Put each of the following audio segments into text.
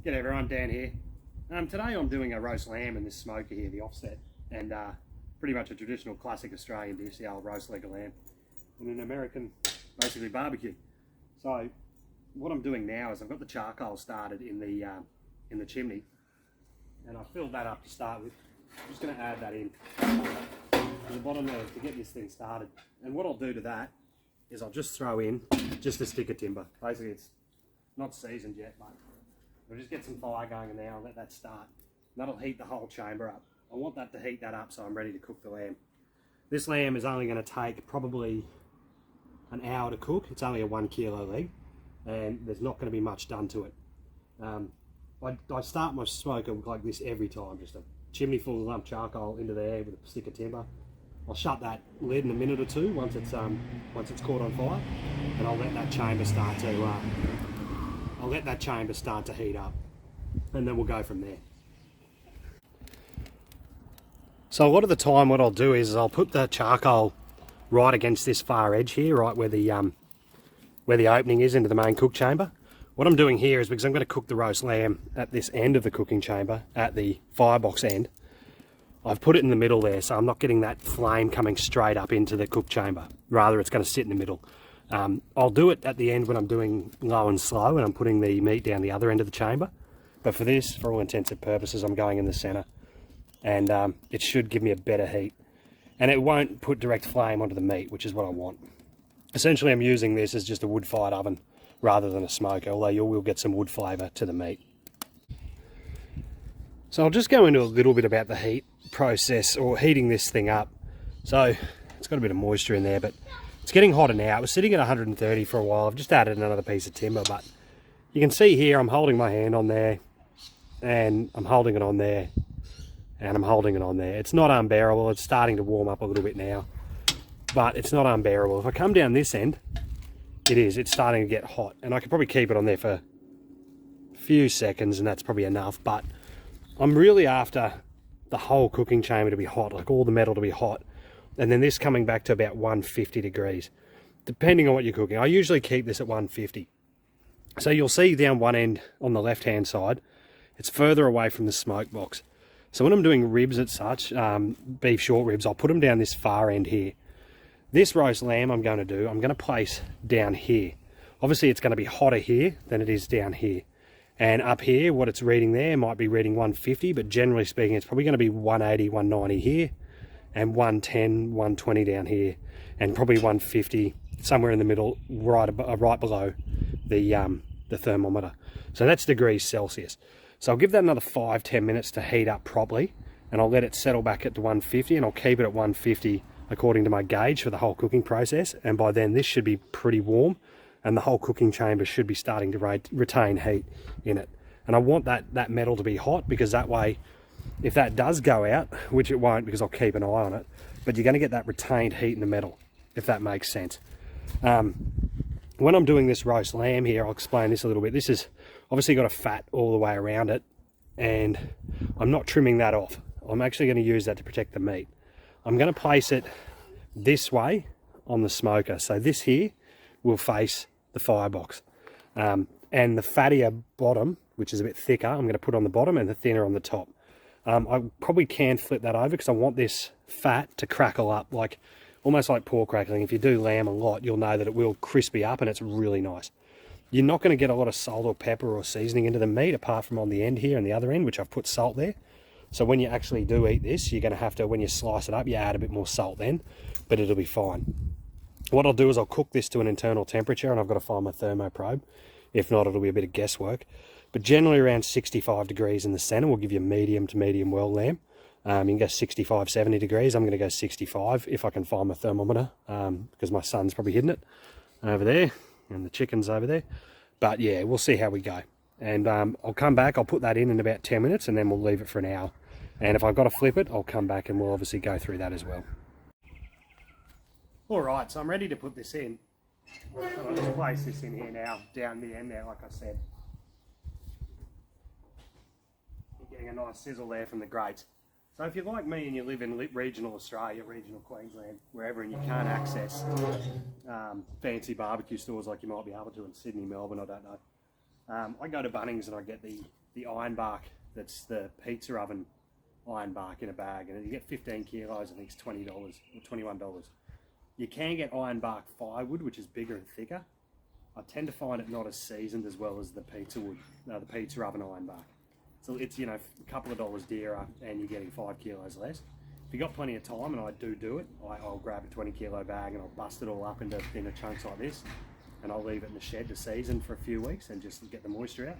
G'day everyone, Dan here. Today I'm doing a roast lamb in this smoker here, the offset, and pretty much a traditional classic Australian dish, the old roast leg of lamb, in an American, basically barbecue. So what I'm doing now is I've got the charcoal started in the chimney, and I filled that up to start with. I'm just going to add that in to the bottom there to get this thing started. And what I'll do to that is I'll just throw in just a stick of timber. Basically it's not seasoned yet, but we'll just get some fire going in there and let that start. That'll heat the whole chamber up. I want that to heat that up so I'm ready to cook the lamb. This lamb is only going to take probably an hour to cook. It's only a 1 kilo leg and there's not going to be much done to it. I start my smoker like this every time, just a chimney full of lump charcoal into there with a stick of timber. I'll shut that lid in a minute or two once it's caught on fire, and I'll let that chamber start to heat up, and then we'll go from there. So a lot of the time what I'll do is I'll put the charcoal right against this far edge here, right where the opening is into the main cook chamber. What I'm doing here is because I'm going to cook the roast lamb at this end of the cooking chamber, at the firebox end, I've put it in the middle there, so I'm not getting that flame coming straight up into the cook chamber. Rather, it's going to sit in the middle. I'll do it at the end when I'm doing low and slow and I'm putting the meat down the other end of the chamber. But for this, for all intents and purposes, I'm going in the center. And it should give me a better heat. And it won't put direct flame onto the meat, which is what I want. Essentially, I'm using this as just a wood-fired oven rather than a smoker, although you will get some wood flavour to the meat. So I'll just go into a little bit about the heat process, or heating this thing up. So it's got a bit of moisture in there, but it's getting hotter now. It was sitting at 130 for a while. I've just added another piece of timber, but you can see here I'm holding my hand on there, and I'm holding it on there, and I'm holding it on there. It's not unbearable. It's starting to warm up a little bit now, but it's not unbearable. If I come down this end, it's starting to get hot, and I could probably keep it on there for a few seconds, and that's probably enough. But I'm really after the whole cooking chamber to be hot, like all the metal to be hot, and then this coming back to about 150 degrees, depending on what you're cooking. I usually keep this at 150. So you'll see down one end on the left hand side, it's further away from the smoke box. So when I'm doing ribs and such, beef short ribs, I'll put them down this far end here. This roast lamb I'm going to place down here. Obviously it's going to be hotter here than it is down here. And up here, what it's reading there might be reading 150, but generally speaking, it's probably going to be 180, 190 here, and 110, 120 down here, and probably 150 somewhere in the middle, right below the thermometer. So that's degrees Celsius. So I'll give that another 5-10 minutes to heat up properly, and I'll let it settle back at the 150, and I'll keep it at 150 according to my gauge for the whole cooking process. And by then, this should be pretty warm, and the whole cooking chamber should be starting to retain heat in it. And I want that metal to be hot, because that way, if that does go out, which it won't because I'll keep an eye on it, but you're going to get that retained heat in the metal, if that makes sense. When I'm doing this roast lamb here, I'll explain this a little bit. This is obviously got a fat all the way around it, and I'm not trimming that off. I'm actually going to use that to protect the meat. I'm going to place it this way on the smoker. So this here will face the firebox. And the fattier bottom, which is a bit thicker, I'm going to put on the bottom, and the thinner on the top. I probably can flip that over because I want this fat to crackle up, like almost like pork crackling. If you do lamb a lot, you'll know that it will crispy up and it's really nice. You're not going to get a lot of salt or pepper or seasoning into the meat, apart from on the end here and the other end, which I've put salt there. So when you actually do eat this, you're going to have to, when you slice it up, you add a bit more salt then, but it'll be fine. What I'll do is I'll cook this to an internal temperature, and I've got to find my thermoprobe. If not, it'll be a bit of guesswork. But generally around 65 degrees in the center will give you medium to medium well lamb. You can go 65, 70 degrees. I'm going to go 65 if I can find my thermometer, because my son's probably hidden it over there, and the chicken's over there. But yeah, we'll see how we go. And I'll come back, I'll put that in about 10 minutes, and then we'll leave it for an hour. And if I've got to flip it, I'll come back and we'll obviously go through that as well. Alright, so I'm ready to put this in. I'll just place this in here now, down the end there, like I said. You're getting a nice sizzle there from the grates. So if you're like me and you live in regional Australia, regional Queensland, wherever, and you can't access fancy barbecue stores like you might be able to in Sydney, Melbourne, I don't know. I go to Bunnings and I get the the iron bark, that's the pizza oven iron bark in a bag, and you get 15 kilos, I think it's $20 or $21. You can get iron bark firewood, which is bigger and thicker. I tend to find it not as seasoned as well as the pizza wood, the pizza oven iron bark. So it's, you know, a couple of dollars dearer, and you're getting 5 kilos less. If you've got plenty of time, and I do it, I'll grab a 20 kilo bag and I'll bust it all up into thinner chunks like this, and I'll leave it in the shed to season for a few weeks and just get the moisture out.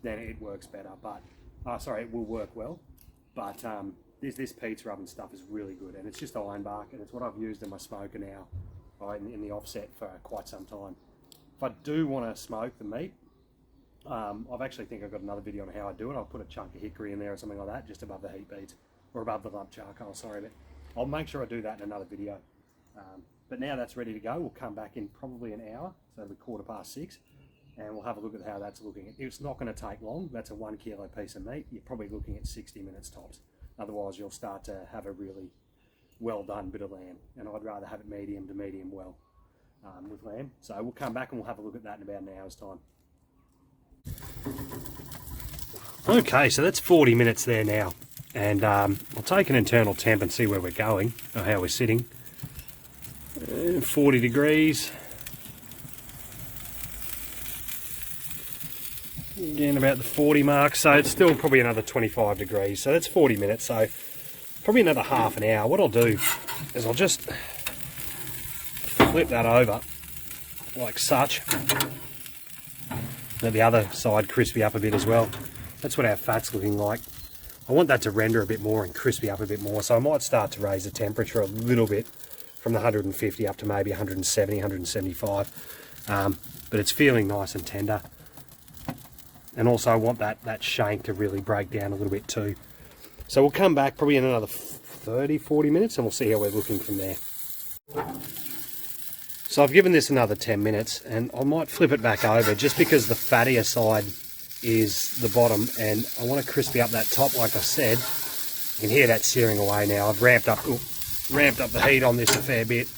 Then it works better, but, it will work well. But this pizza oven stuff is really good, and it's just iron bark, and it's what I've used in my smoker now, right, in the offset for quite some time. If I do want to smoke the meat, I've actually think I've got another video on how I do it. I'll put a chunk of hickory in there or something like that, just above the heat beads, or above the lump charcoal, sorry, but I'll make sure I do that in another video. But now that's ready to go. We'll come back in probably an hour, so it'll be 6:15, and we'll have a look at how that's looking. It's not going to take long. That's a 1 kilo piece of meat. You're probably looking at 60 minutes tops. Otherwise, you'll start to have a really well done bit of lamb, and I'd rather have it medium to medium well with lamb. So we'll come back and we'll have a look at that in about an hour's time. Okay, so that's 40 minutes there now, and I'll take an internal temp and see where we're going, or how we're sitting. 40 degrees. Again, about the 40 mark, so it's still probably another 25 degrees. So that's 40 minutes, so probably another half an hour. What I'll do is I'll just flip that over like such. Let the other side crispy up a bit as well. That's what our fat's looking like. I want that to render a bit more and crispy up a bit more, so I might start to raise the temperature a little bit from the 150 up to maybe 170, 175. But it's feeling nice and tender. And also I want that shank to really break down a little bit too. So we'll come back probably in another 30, 40 minutes, and we'll see how we're looking from there. So I've given this another 10 minutes, and I might flip it back over just because the fattier side is the bottom, and I want to crispy up that top like I said. You can hear that searing away now. I've ramped up the heat on this a fair bit,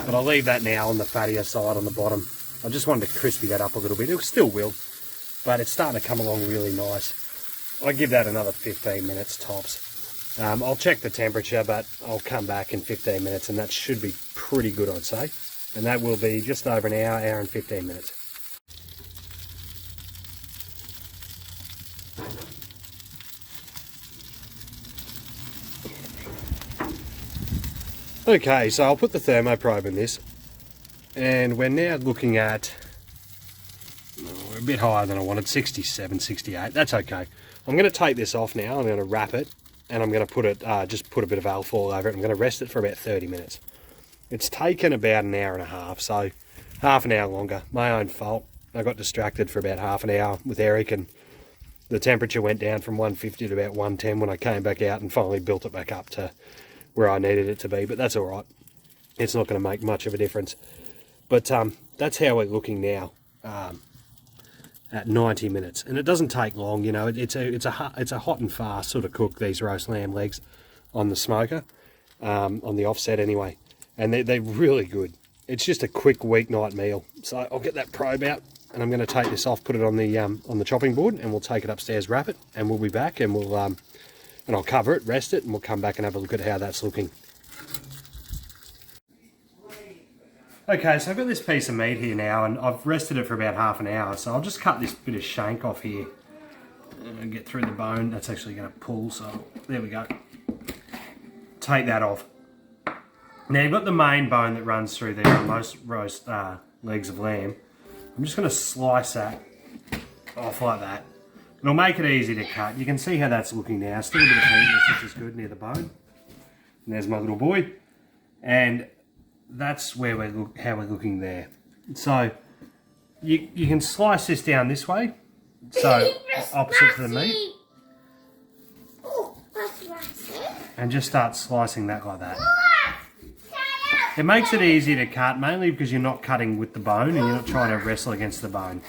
but I'll leave that now on the fattier side on the bottom. I just wanted to crispy that up a little bit. It still will, but it's starting to come along really nice. I'll give that another 15 minutes tops. I'll check the temperature, but I'll come back in 15 minutes, and that should be pretty good, I'd say. And that will be just over an hour, hour and 15 minutes. Okay, so I'll put the thermoprobe in this, and we're now looking at, we're a bit higher than I wanted, 67, 68. That's okay. I'm going to take this off now. I'm going to wrap it, and I'm going to put it, just put a bit of alpha all over it. I'm going to rest it for about 30 minutes. It's taken about an hour and a half, so half an hour longer. My own fault. I got distracted for about half an hour with Eric, and the temperature went down from 150 to about 110 when I came back out and finally built it back up to where I needed it to be, but that's all right. It's not going to make much of a difference. But that's how we're looking now at 90 minutes, and it doesn't take long. You know, it's a hot and fast sort of cook, these roast lamb legs on the smoker, on the offset anyway, and they're really good. It's just a quick weeknight meal. So I'll get that probe out, and I'm going to take this off, put it on the chopping board, and we'll take it upstairs, wrap it, and we'll be back, and we'll and I'll cover it, rest it, and we'll come back and have a look at how that's looking. Okay, so I've got this piece of meat here now, and I've rested it for about half an hour, so I'll just cut this bit of shank off here and get through the bone. That's actually going to pull, so there we go. Take that off. Now you've got the main bone that runs through there on most roast legs of lamb. I'm just going to slice that off like that. It'll make it easy to cut. You can see how that's looking now. Still a bit of heat, which is good, near the bone. And there's my little boy. And that's where how we're looking there. So you can slice this down this way, so opposite to the meat, and just start slicing that like that. It makes it easy to cut, mainly because you're not cutting with the bone and you're not trying to wrestle against the bone.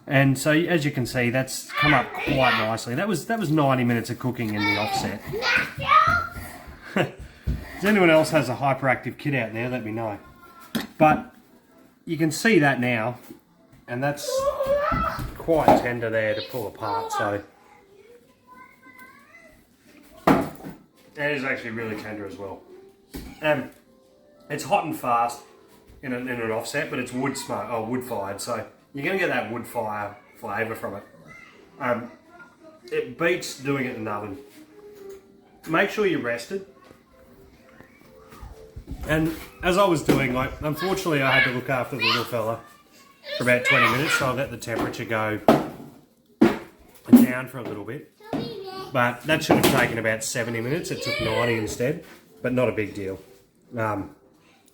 And so, as you can see, that's come up quite nicely. That was 90 minutes of cooking in the offset. If anyone else has a hyperactive kid out there, let me know. But you can see that now, and that's quite tender there to pull apart, so it is actually really tender as well. It's hot and fast in an offset, but it's wood fired, so you're going to get that wood fire flavour from it. It beats doing it in an oven. Make sure you're rested. And as I was doing, like, unfortunately I had to look after the little fella for about 20 minutes, so I let the temperature go down for a little bit. But that should have taken about 70 minutes. It took 90 instead, but not a big deal.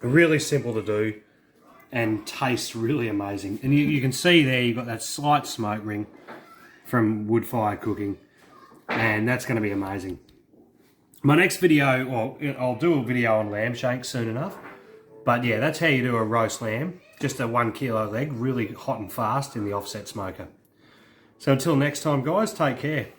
Really simple to do and tastes really amazing. And you can see there you've got that slight smoke ring from wood fire cooking, and that's going to be amazing. My next video, well, I'll do a video on lamb shanks soon enough. But yeah, that's how you do a roast lamb. Just a 1 kilo leg, really hot and fast in the offset smoker. So until next time, guys, take care.